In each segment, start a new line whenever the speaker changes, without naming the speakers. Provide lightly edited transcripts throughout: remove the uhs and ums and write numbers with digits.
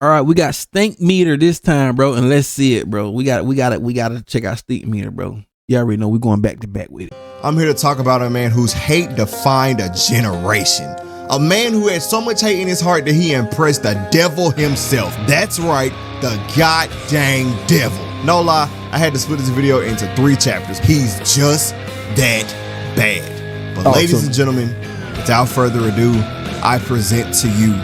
All right, we got Stinkmeaner this time, bro, and let's see it, bro. We gotta check out Stinkmeaner, bro. You already know we're going back to back with it.
I'm here to talk about a man whose hate defined a generation. A man who had so much hate in his heart that he impressed the devil himself. That's right, the god dang devil. No lie, I had to split this video into 3 chapters. He's just that bad. But
awesome.
Ladies and gentlemen, without further ado, I present to you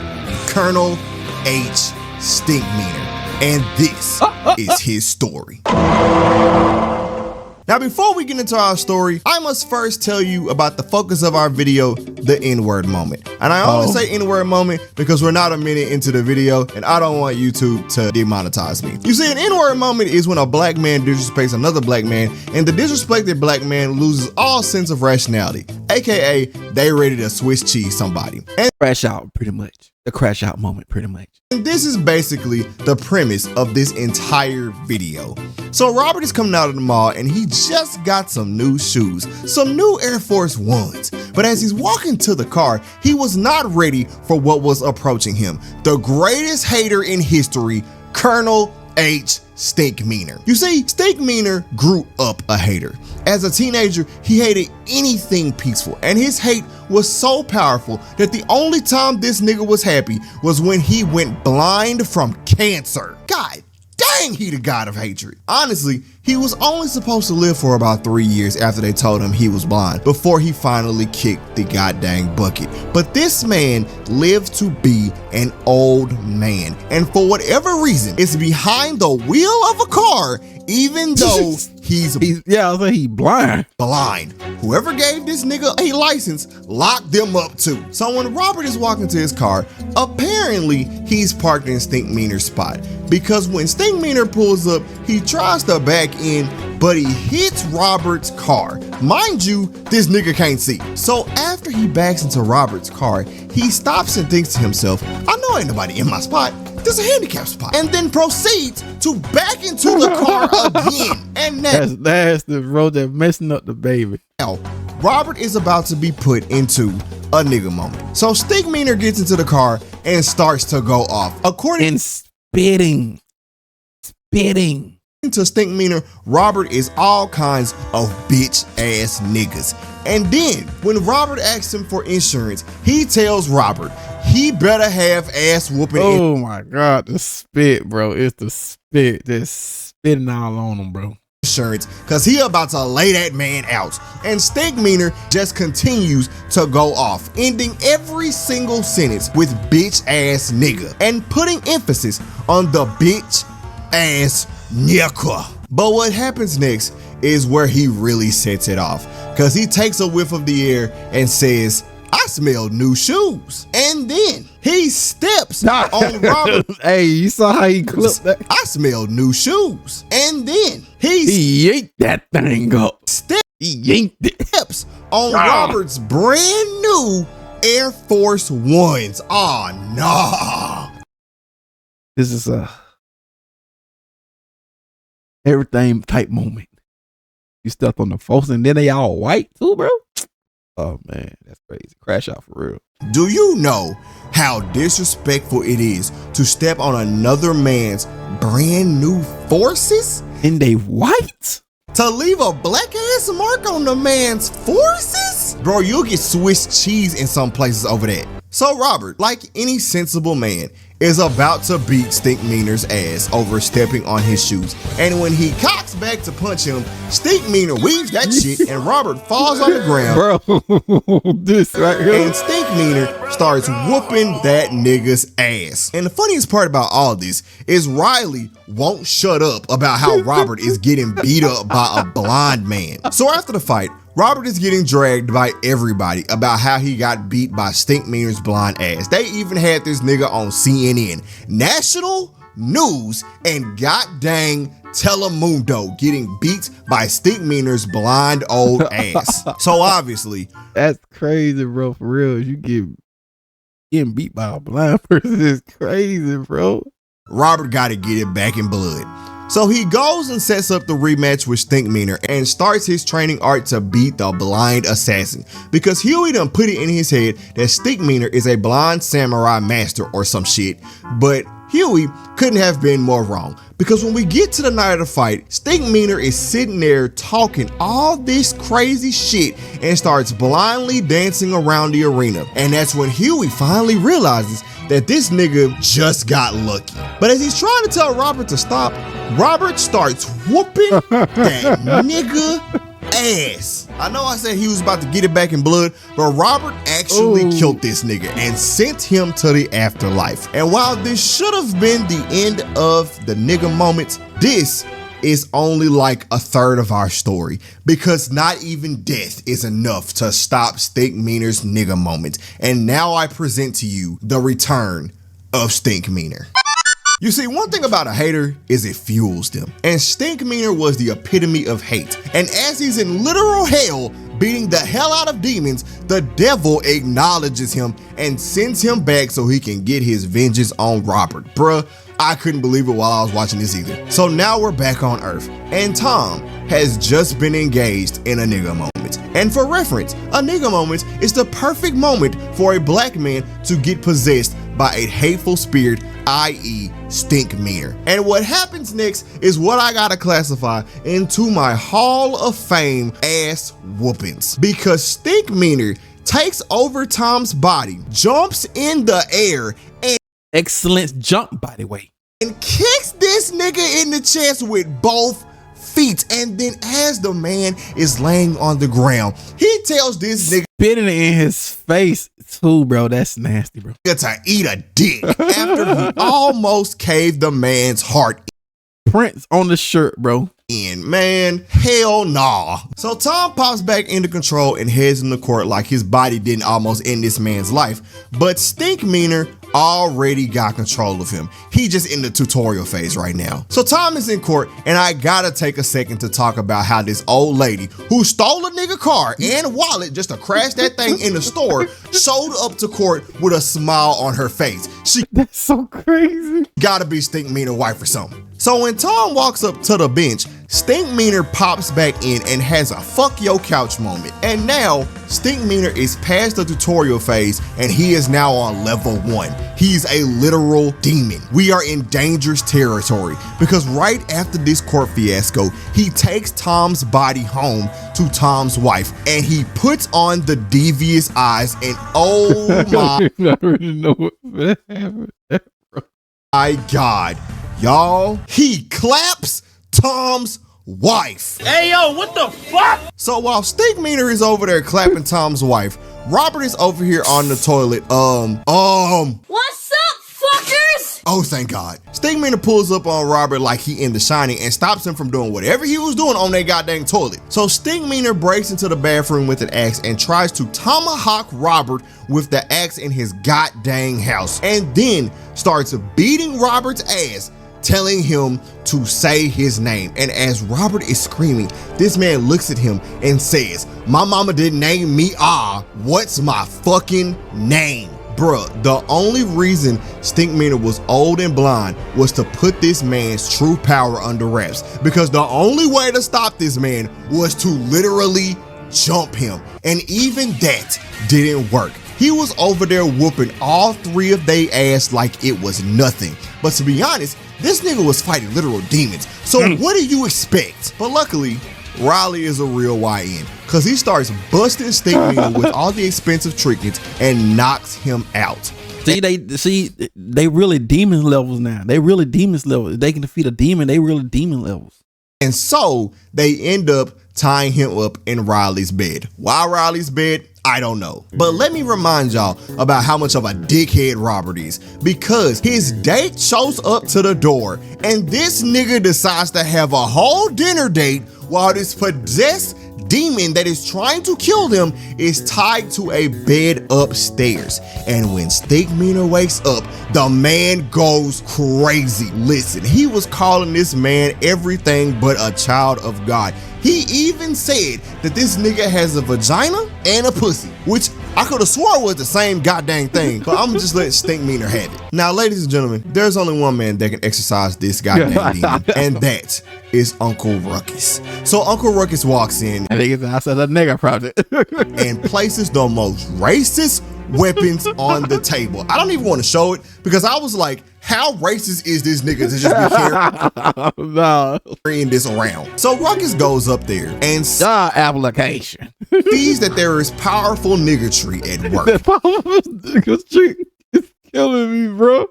Colonel H. Stinkmeaner, and this is his story. Now, before we get into our story, I must first tell you about the focus of our video, the N-word moment. And I only say N-word moment because we're not a minute into the video and I don't want YouTube to demonetize me. You see, an N-word moment is when a black man disrespects another black man and the disrespected black man loses all sense of rationality, aka they ready to Swiss cheese somebody. And
crash out, pretty much. The crash out moment, pretty much.
And this is basically the premise of this entire video. So Robert is coming out of the mall and he just got some new shoes, some new Air Force Ones. But as he's walking to the car, he was not ready for what was approaching him. The greatest hater in history, Colonel H. Stinkmeaner. You see, Stinkmeaner grew up a hater. As a teenager, he hated anything peaceful, and his hate was so powerful that the only time this nigga was happy was when he went blind from cancer. God dang, he the god of hatred. Honestly, he was only supposed to live for about 3 years after they told him he was blind, before he finally kicked the goddamn bucket. But this man lived to be an old man, and for whatever reason, is behind the wheel of a car, even though he's blind. Whoever gave this nigga a license locked them up too. So when Robert is walking to his car, apparently he's parked in Stinkmeaner's spot, because when Stinkmeaner pulls up, he tries to back in, but he hits Robert's car. Mind you, this nigga can't see. So after he backs into Robert's car, he stops and thinks to himself, I know ain't nobody in my spot. There's a handicap spot. And then proceeds to back into the car again. And
that's the road that's messing up the baby.
Now, Robert is about to be put into a nigga moment. So Stinkmeaner gets into the car and starts to go off. According
spitting
to Stinkmeaner, Robert is all kinds of bitch ass niggas. And then when Robert asks him for insurance, he tells Robert he better have ass whooping.
Oh my God, the spit, bro. It's the spit. Just spitting all on him, bro.
Insurance, cause he about to lay that man out. And Stinkmeaner just continues to go off, ending every single sentence with bitch ass nigga and putting emphasis on the bitch ass nigga. But what happens next is where he really sets it off, cause he takes a whiff of the air and says, I smell new shoes. And then he steps on Robert.
Hey, you saw how he clipped that?
I smell new shoes. And then he
yanked that thing up. He yanked it.
Steps on Robert's brand new Air Force Ones. Oh, no.
This is a everything type moment. You stepped on the folks and then they all white too, bro. Oh man, that's crazy. Crash out for real.
Do you know how disrespectful it is to step on another man's brand new forces?
And they white?
To leave a black ass mark on the man's forces? Bro, you'll get Swiss cheese in some places over that. So Robert, like any sensible man, is about to beat Stinkmeaner's ass over stepping on his shoes. And when he cocks back to punch him, Stinkmeaner weaves that shit and Robert falls on the ground.
Bro, this right here.
And Stinkmeaner starts whooping that nigga's ass. And the funniest part about all this is Riley won't shut up about how Robert is getting beat up by a blind man. So after the fight, Robert is getting dragged by everybody about how he got beat by Stinkmeaner's blind ass. They even had this nigga on CNN, national news, and goddamn Telemundo getting beat by Stinkmeaner's blind old ass. So obviously,
that's crazy, bro. For real, you getting beat by a blind person is crazy, bro.
Robert got to get it back in blood. So he goes and sets up the rematch with Stinkmeaner and starts his training art to beat the blind assassin, because Huey done put it in his head that Stinkmeaner is a blind samurai master or some shit, but Huey couldn't have been more wrong, because when we get to the night of the fight, Stinkmeaner is sitting there talking all this crazy shit and starts blindly dancing around the arena. And that's when Huey finally realizes that this nigga just got lucky. But as he's trying to tell Robert to stop, Robert starts whooping that nigga ass. I know I said he was about to get it back in blood, but Robert actually killed this nigga and sent him to the afterlife. And while this should have been the end of the nigga moments, this is only like a third of our story, because not even death is enough to stop Stinkmeaner's nigga moment. And now I present to you the return of Stinkmeaner. You see, one thing about a hater is it fuels them. And Stinkmeaner was the epitome of hate. And as he's in literal hell, beating the hell out of demons, the devil acknowledges him and sends him back so he can get his vengeance on Robert. Bruh, I couldn't believe it while I was watching this either. So now we're back on Earth, and Tom has just been engaged in a nigga moment. And for reference, a nigga moment is the perfect moment for a black man to get possessed by a hateful spirit, i.e. Stinkmeaner. And what happens next is what I gotta classify into my Hall of Fame ass whoopings. Because Stinkmeaner takes over Tom's body, jumps in the air, and
excellent jump, by the way,
and kicks this nigga in the chest with both feet. And then as the man is laying on the ground, he tells this nigga,
spitting in his face too, bro. That's nasty, bro.
To eat a dick after he almost caved the man's heart
Prince on the shirt, bro.
in. Man, hell nah. So Tom pops back into control and heads into court like his body didn't almost end this man's life. But Stinkmeaner already got control of him. He just in the tutorial phase right now. So Tom is in court, and I gotta take a second to talk about how this old lady who stole a nigga car and wallet just to crash that thing in the store showed up to court with a smile on her face. She
That's so crazy.
gotta be Stinkmeaner wife or something. So when Tom walks up to the bench, Stinkmeaner pops back in and has a fuck your couch moment. And now Stinkmeaner is past the tutorial phase and he is now on level 1. He's a literal demon. We are in dangerous territory because right after this court fiasco, he takes Tom's body home to Tom's wife and he puts on the devious eyes and oh my
I already know what happened.
my God, y'all, he claps Tom's wife.
Hey, yo, what the fuck?
So while Stinkmeaner is over there clapping Tom's wife, Robert is over here on the toilet.
What's up, fuckers?
Oh, thank God. Stinkmeaner pulls up on Robert like he in The Shining and stops him from doing whatever he was doing on that goddamn toilet. So Stinkmeaner breaks into the bathroom with an axe and tries to tomahawk Robert with the axe in his goddamn house, and then starts beating Robert's ass, telling him to say his name. And as Robert is screaming, this man looks at him and says, "My mama didn't name me. What's my fucking name?" Bruh, the only reason Stinkmeaner was old and blind was to put this man's true power under wraps, because the only way to stop this man was to literally jump him. And even that didn't work. He was over there whooping all three of they ass like it was nothing. But to be honest, this nigga was fighting literal demons. So what do you expect? But luckily, Riley is a real YN, because he starts busting Stinkmeaner with all the expensive trinkets and knocks him out.
They really demon levels now. They really demons levels. If they can defeat a demon, they really demon levels.
And so they end up tying him up in Riley's bed. Why Riley's bed? I don't know. But let me remind y'all about how much of a dickhead Robert is, because his date shows up to the door and this nigga decides to have a whole dinner date while this possessed demon that is trying to kill them is tied to a bed upstairs. And when Stinkmeaner wakes up, the man goes crazy. Listen, he was calling this man everything but a child of God. He even said that this nigga has a vagina and a pussy, which I could have swore was the same goddamn thing, but I'm just letting Stinkmeaner have it. Now, ladies and gentlemen, there's only one man that can exercise this goddamn demon, and that is Uncle Ruckus. So Uncle Ruckus walks in
I think it's outside the nigga project.
and places the most racist, weapons on the table. I don't even want to show it because I was like, how racist is this nigga to just be carrying this around? So Ruckus goes up there and
application
sees that there is powerful niggatry at work.
That powerful niggatry is killing me, bro.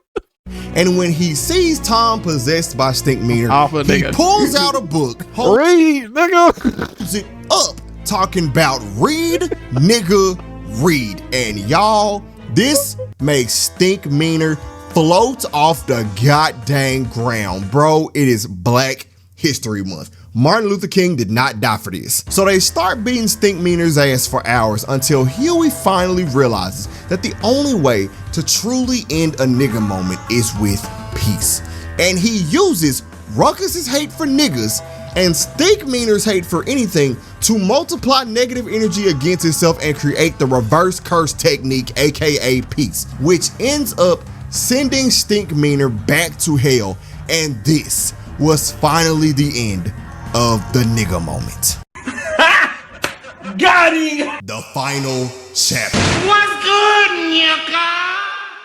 And when he sees Tom possessed by Stinkmeaner, he pulls out a book,
read, nigga,
holds it up, talking about read, nigga, read. And y'all, this makes Stinkmeaner float off the goddamn ground. Bro, it is Black History Month. Martin Luther King did not die for this. So they start beating Stinkmeaner's ass for hours until Huey finally realizes that the only way to truly end a nigga moment is with peace. And he uses Ruckus's hate for niggas and Stinkmeaner's hate for anything to multiply negative energy against itself and create the reverse curse technique, aka peace, which ends up sending Stinkmeaner back to hell. And this was finally the end of the nigga moment.
Got him!
The final chapter.
What's good, nigga?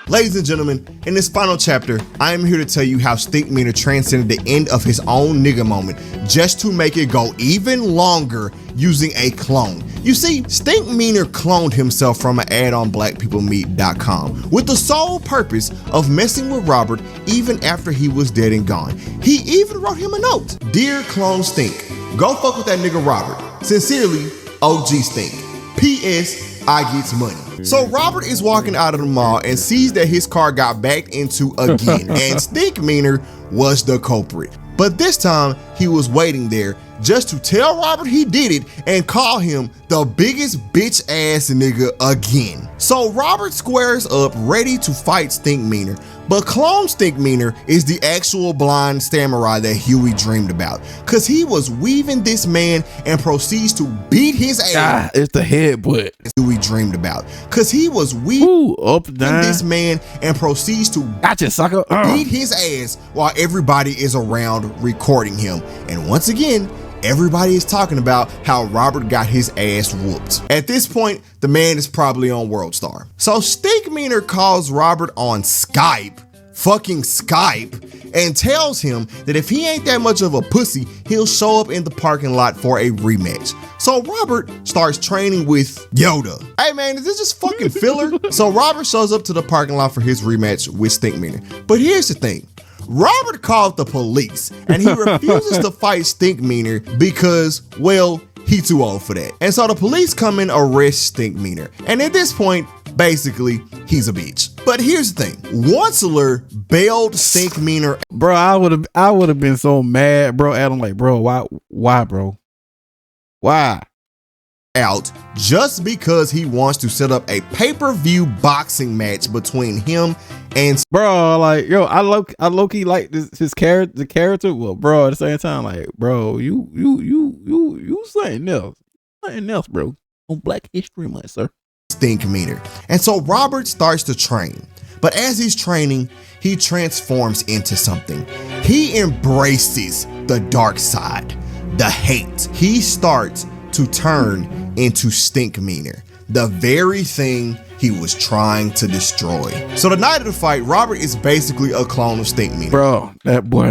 Ladies and gentlemen, in this final chapter, I am here to tell you how Stinkmeaner transcended the end of his own nigga moment just to make it go even longer using a clone. You see, Stinkmeaner cloned himself from an ad on blackpeoplemeet.com with the sole purpose of messing with Robert even after he was dead and gone. He even wrote him a note. Dear clone Stink, go fuck with that nigga Robert. Sincerely, OG Stink. P.S. I gets money. So Robert is walking out of the mall and sees that his car got backed into again, and Stinkmeaner was the culprit. But this time, he was waiting there just to tell Robert he did it and call him the biggest bitch ass nigga again. So Robert squares up ready to fight Stinkmeaner, but clone Stinkmeaner is the actual blind samurai that Huey dreamed about, cause he was weaving this man and proceeds to beat his ass.
It's the headbutt
Huey dreamed about, cause he was weaving this man and proceeds to
gotcha, sucker.
Beat his ass while everybody is around recording him. And once again, everybody is talking about how Robert got his ass whooped. At this point, the man is probably on World Star. So Stinkmeaner calls Robert on Skype, and tells him that if he ain't that much of a pussy, he'll show up in the parking lot for a rematch. So Robert starts training with Yoda. Hey man, is this just fucking filler? So Robert shows up to the parking lot for his rematch with Stinkmeaner. But here's the thing. Robert called the police and he refuses to fight Stinkmeaner because, well, he too old for that. And so the police come and arrest Stinkmeaner. And at this point, basically, he's a bitch. But here's the thing. Onceler bailed Stinkmeaner.
Bro, I would have been so mad, bro. Adam, like, bro, why, bro? Why?
Out just because he wants to set up a pay-per-view boxing match between him and
bro, like, yo, I low-key like his character. Well, bro, at the same time, like, bro, you something else, bro, on Black History Month, sir.
Stinkmeaner. And so Robert starts to train, but as he's training, he transforms into something. He embraces the dark side, the hate. He starts to turn into Stinkmeaner, the very thing he was trying to destroy. So the night of the fight, Robert is basically a clone of Stinkmeaner.
Bro, that boy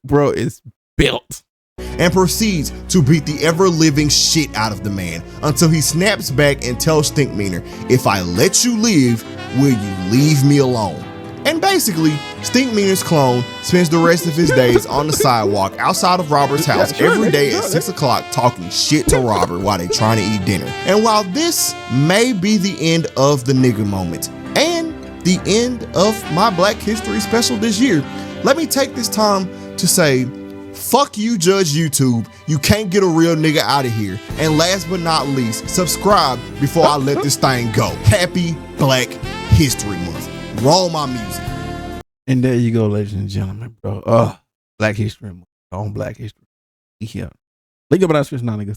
bro, it's built.
And proceeds to beat the ever-living shit out of the man until he snaps back and tells Stinkmeaner, if I let you live, will you leave me alone? And basically, Stinkmeaner's clone spends the rest of his days on the sidewalk outside of Robert's house every day at 6 o'clock talking shit to Robert while they trying to eat dinner. And while this may be the end of the nigga moment and the end of my Black History special this year, let me take this time to say, fuck you, Judge YouTube. You can't get a real nigga out of here. And last but not least, subscribe before I let this thing go. Happy Black History Month. Roll my music.
And there you go, ladies and gentlemen, bro. Black History Month on Black History. Yeah. Link up in our description, niggas.